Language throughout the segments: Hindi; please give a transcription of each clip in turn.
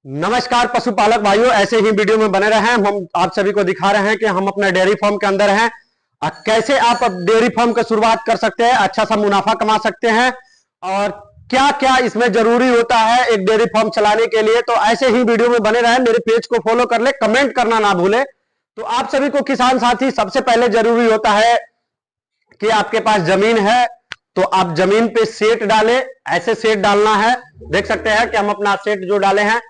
नमस्कार पशुपालक भाइयों, ऐसे ही वीडियो में बने रहें। हम आप सभी को दिखा रहे हैं कि हम अपने डेयरी फार्म के अंदर हैं और कैसे आप डेयरी फार्म की शुरुआत कर सकते हैं, अच्छा सा मुनाफा कमा सकते हैं और क्या क्या इसमें जरूरी होता है एक डेयरी फार्म चलाने के लिए। तो ऐसे ही वीडियो में बने रहें, मेरे पेज को फॉलो कर ले, कमेंट करना ना भूले। तो आप सभी को किसान साथी, सबसे पहले जरूरी होता है कि आपके पास जमीन है तो आप जमीन पे सेट डालें। ऐसे सेट डालना है, देख सकते हैं कि हम अपना सेट जो डाले हैं,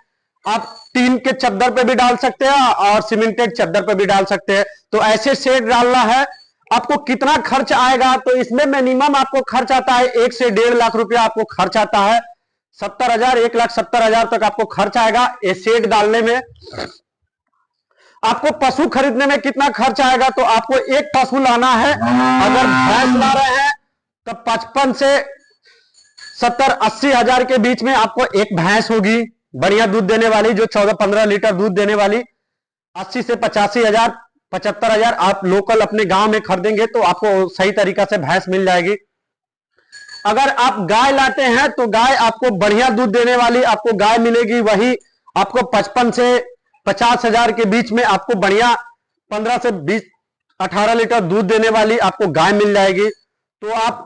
आप टीन के चद्दर पे भी डाल सकते हैं और सीमेंटेड चद्दर पे भी डाल सकते हैं। तो ऐसे सेट डालना है। आपको कितना खर्च आएगा, तो इसमें मिनिमम आपको खर्च आता है 1 से 1.5 लाख रुपया आपको खर्च आता है। 70,000 1,70,000 तक आपको खर्च आएगा ये सेट डालने में। आपको पशु खरीदने में कितना खर्च आएगा, तो आपको एक पशु लाना है। अगर भैंस ला रहे हैं तो 55 से 70-80 हजार के बीच में आपको एक भैंस होगी, बढ़िया दूध देने वाली, जो 14-15 लीटर दूध देने वाली। 80 से 85 हजार 75 हजार आप लोकल अपने गांव में खरीदेंगे तो आपको सही तरीका से भैंस मिल जाएगी। अगर आप गाय लाते हैं तो गाय आपको बढ़िया दूध देने वाली आपको गाय मिलेगी, वही आपको 55 से 50 हजार के बीच में आपको बढ़िया 15 से 20-18 लीटर दूध देने वाली आपको गाय मिल जाएगी। तो आप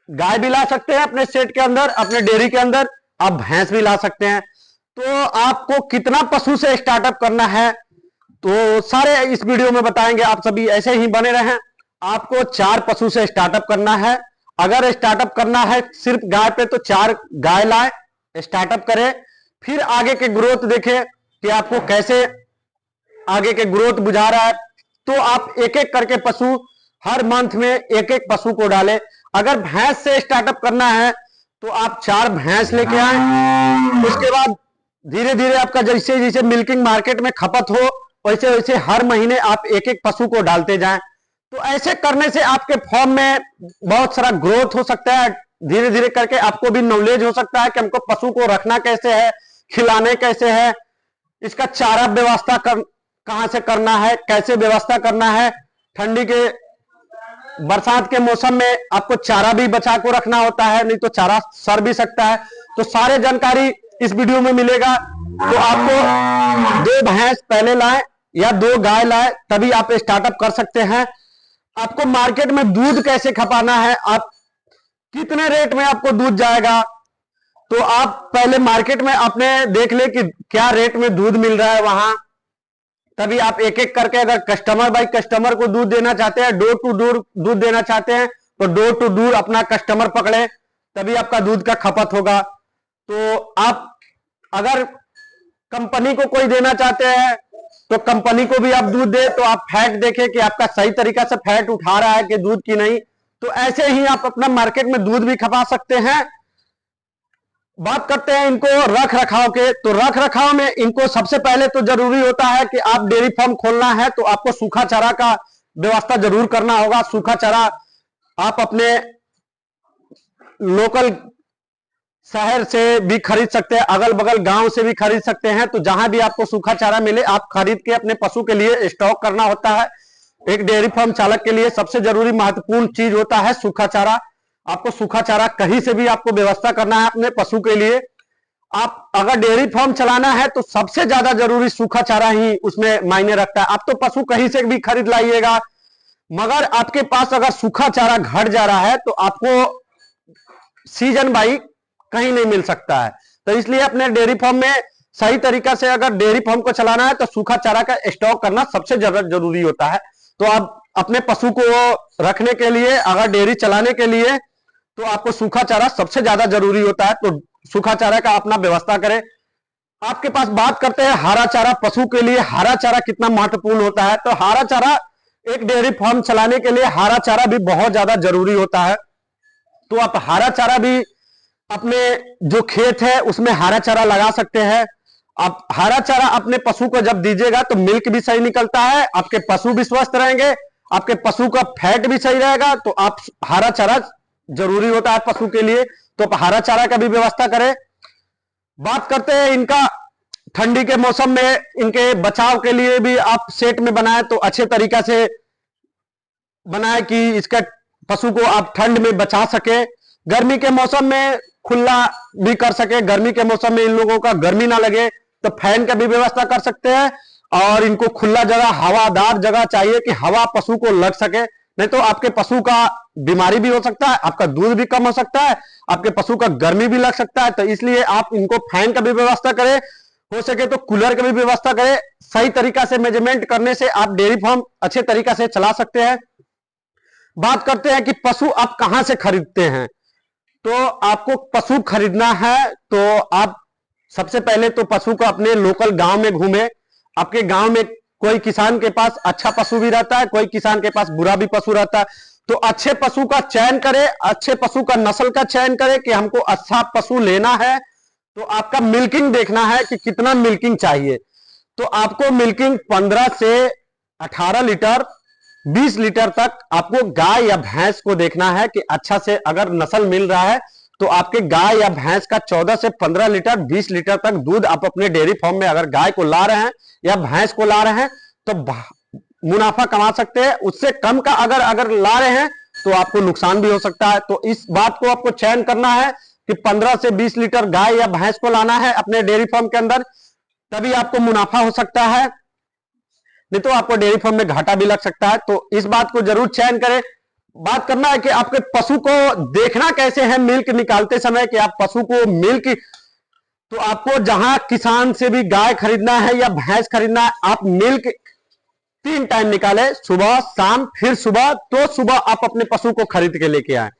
गाय भी ला सकते हैं अपने सेट के अंदर, अपने डेयरी के अंदर आप भैंस भी ला सकते हैं। तो आपको कितना पशु से स्टार्टअप करना है तो सारे इस वीडियो में बताएंगे, आप सभी ऐसे ही बने रहें। आपको 4 पशु से स्टार्टअप करना है। अगर स्टार्टअप करना है सिर्फ गाय पे तो 4 गाय लाए, स्टार्टअप करें, फिर आगे के ग्रोथ देखें कि आपको कैसे आगे के ग्रोथ बुझा रहा है। तो आप एक एक करके पशु हर मंथ में एक एक पशु को डालें। अगर भैंस से स्टार्टअप करना है तो आप 4 भैंस लेके आए। उसके बाद धीरे धीरे आपका जैसे जैसे मिल्किंग मार्केट में खपत हो वैसे वैसे हर महीने आप एक एक पशु को डालते जाएं। तो ऐसे करने से आपके फार्म में बहुत सारा ग्रोथ हो सकता है। धीरे धीरे करके आपको भी नॉलेज हो सकता है कि हमको पशु को रखना कैसे है, खिलाने कैसे है, इसका चारा व्यवस्था कहां से करना है, कैसे व्यवस्था करना है। ठंडी के बरसात के मौसम में आपको चारा भी बचा को रखना होता है, नहीं तो चारा सड़ भी सकता है। तो सारे जानकारी इस वीडियो में मिलेगा। तो आपको 2 भैंस पहले लाए या 2 गाय लाए तभी आप स्टार्टअप कर सकते हैं। आपको मार्केट में दूध कैसे खपाना है, आप कितने रेट में आपको दूध जाएगा, तो आप पहले मार्केट में अपने देख ले कि क्या रेट में दूध मिल रहा है वहां। तभी आप एक एक करके, अगर कस्टमर बाई कस्टमर को दूध देना चाहते हैं, डोर टू डोर दूध देना चाहते हैं, तो डोर टू डोर अपना कस्टमर पकड़े तभी आपका दूध का खपत होगा। तो आप अगर कंपनी को कोई देना चाहते हैं तो कंपनी को भी आप दूध दे, तो आप फैट देखें कि आपका सही तरीका से फैट उठा रहा है कि दूध की नहीं। तो ऐसे ही आप अपना मार्केट में दूध भी खपा सकते हैं। बात करते हैं इनको रख रखाव के। तो रख रखाव में इनको सबसे पहले तो जरूरी होता है कि आप डेयरी फार्म खोलना है तो आपको सूखा चारा का व्यवस्था जरूर करना होगा। सूखा चारा आप अपने लोकल शहर से भी खरीद सकते हैं, अगल बगल गांव से भी खरीद सकते हैं। तो जहां भी आपको सूखा चारा मिले आप खरीद के अपने पशु के लिए स्टॉक करना होता है। एक डेयरी फार्म चालक के लिए सबसे जरूरी महत्वपूर्ण चीज होता है सूखा चारा। आपको सूखा चारा कहीं से भी आपको व्यवस्था करना है अपने पशु के लिए। आप अगर डेयरी फार्म चलाना है तो सबसे ज्यादा जरूरी सूखा चारा ही उसमें मायने रखता है। आप तो पशु कहीं से भी खरीद लाइएगा, मगर आपके पास अगर सूखा चारा घट जा रहा है तो आपको सीजन बाई कहीं नहीं मिल सकता है। तो इसलिए अपने डेयरी फार्म में सही तरीका से अगर डेयरी फार्म को चलाना है तो सूखा चारा का स्टॉक करना सबसे ज्यादा जरूरी होता है। तो आप अपने पशु को रखने के लिए, अगर डेयरी चलाने के लिए, तो आपको सूखा चारा सबसे ज्यादा जरूरी होता है। तो सूखा चारा का अपना व्यवस्था करें। आपके पास बात करते हैं हरा चारा। पशु के लिए हरा चारा कितना महत्वपूर्ण होता है, तो हरा चारा एक डेयरी फार्म चलाने के लिए हरा चारा भी बहुत ज्यादा जरूरी होता है। तो आप हरा चारा भी अपने जो खेत है उसमें हरा चारा लगा सकते हैं। आप हरा चारा अपने पशु को जब दीजिएगा तो मिल्क भी सही निकलता है, आपके पशु भी स्वस्थ रहेंगे, आपके पशु का फैट भी सही रहेगा। तो आप हरा चारा जरूरी होता है पशु के लिए, तो आप हरा चारा का भी व्यवस्था करें। बात करते हैं इनका ठंडी के मौसम में इनके बचाव के लिए भी आप सेट में बनाए तो अच्छे तरीका से बनाए कि इसका पशु को आप ठंड में बचा सके। गर्मी के मौसम में खुला भी कर सके, गर्मी के मौसम में इन लोगों का गर्मी ना लगे, तो फैन का भी व्यवस्था कर सकते हैं। और इनको खुला जगह, हवादार जगह चाहिए कि हवा पशु को लग सके, नहीं तो आपके पशु का बीमारी भी हो सकता है, आपका दूध भी कम हो सकता है, आपके पशु का गर्मी भी लग सकता है। तो इसलिए आप इनको फैन का भी व्यवस्था करें, हो सके तो कूलर की भी व्यवस्था करें। सही तरीका से मेजरमेंट करने से आप डेयरी फार्म अच्छे तरीका से चला सकते हैं। बात करते हैं कि पशु आप कहां से खरीदते हैं। तो आपको पशु खरीदना है तो आप सबसे पहले तो पशु को अपने लोकल गांव में घूमे। आपके गांव में कोई किसान के पास अच्छा पशु भी रहता है, कोई किसान के पास बुरा भी पशु रहता है। तो अच्छे पशु का चयन करें, अच्छे पशु का नस्ल का चयन करें कि हमको अच्छा पशु लेना है। तो आपका मिल्किंग देखना है कि कितना मिल्किंग चाहिए। तो आपको मिल्किंग 15 से 18 लीटर 20 लीटर तक आपको गाय या भैंस को देखना है कि अच्छा से अगर नस्ल मिल रहा है तो आपके गाय या भैंस का 14 से 15 लीटर 20 लीटर तक दूध आप अपने डेयरी फार्म में अगर गाय को ला रहे हैं या भैंस को ला रहे हैं तो मुनाफा कमा सकते हैं। उससे कम का अगर ला रहे हैं तो आपको नुकसान भी हो सकता है। तो इस बात को आपको चयन करना है कि 15 से 20 लीटर गाय या भैंस को लाना है अपने डेयरी फार्म के अंदर, तभी आपको मुनाफा हो सकता है, नहीं तो आपको डेयरी फार्म में घाटा भी लग सकता है। तो इस बात को जरूर चयन करें। बात करना है कि आपके पशु को देखना कैसे है मिल्क निकालते समय, कि आप पशु को मिल्क, तो आपको जहां किसान से भी गाय खरीदना है या भैंस खरीदना है, आप मिल्क 3 टाइम निकाले, सुबह शाम फिर सुबह। तो सुबह आप अपने पशु को खरीद के लेके आए,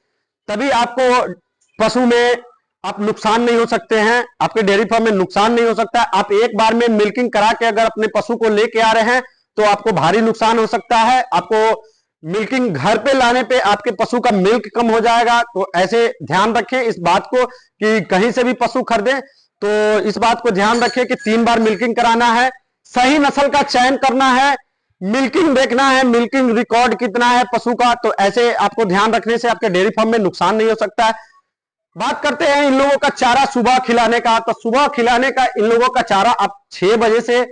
तभी आपको पशु में आप नुकसान नहीं हो सकते हैं, आपके डेयरी फार्म में नुकसान नहीं हो सकता है। आप एक बार में मिल्किंग करा के अगर अपने पशु को लेके आ रहे हैं तो आपको भारी नुकसान हो सकता है। आपको मिल्किंग घर पे लाने पे आपके पशु का मिल्क कम हो जाएगा। तो ऐसे ध्यान रखें इस बात को कि कहीं से भी पशु खरीदें तो इस बात को ध्यान रखें कि 3 बार मिल्किंग कराना है, सही नस्ल का चयन करना है, मिल्किंग देखना है, मिल्किंग रिकॉर्ड कितना है पशु का। तो ऐसे आपको ध्यान रखने से आपके डेयरी फार्म में नुकसान नहीं हो सकता है। बात करते हैं इन लोगों का चारा सुबह खिलाने का। तो सुबह खिलाने का इन लोगों का चारा आप 6 बजे से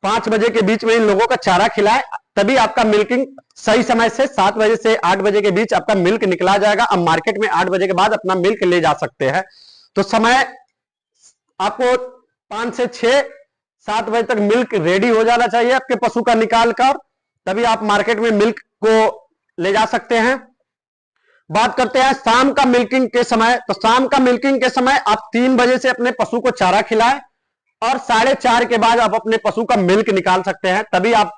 5 बजे के बीच में इन लोगों का चारा खिलाएं, तभी आपका मिल्किंग सही समय से 7 बजे से 8 बजे के बीच आपका मिल्क निकला जाएगा। अब मार्केट में 8 बजे के बाद अपना मिल्क ले जा सकते हैं। तो समय आपको 5 से 6 7 बजे तक मिल्क रेडी हो जाना चाहिए आपके पशु का निकाल कर, तभी आप मार्केट में मिल्क को ले जा सकते हैं। बात करते हैं शाम का मिल्किंग के समय। तो शाम का मिल्किंग के समय आप 3 बजे से अपने पशु को चारा खिलाएं और 4:30 के बाद आप अपने पशु का मिल्क निकाल सकते हैं, तभी आप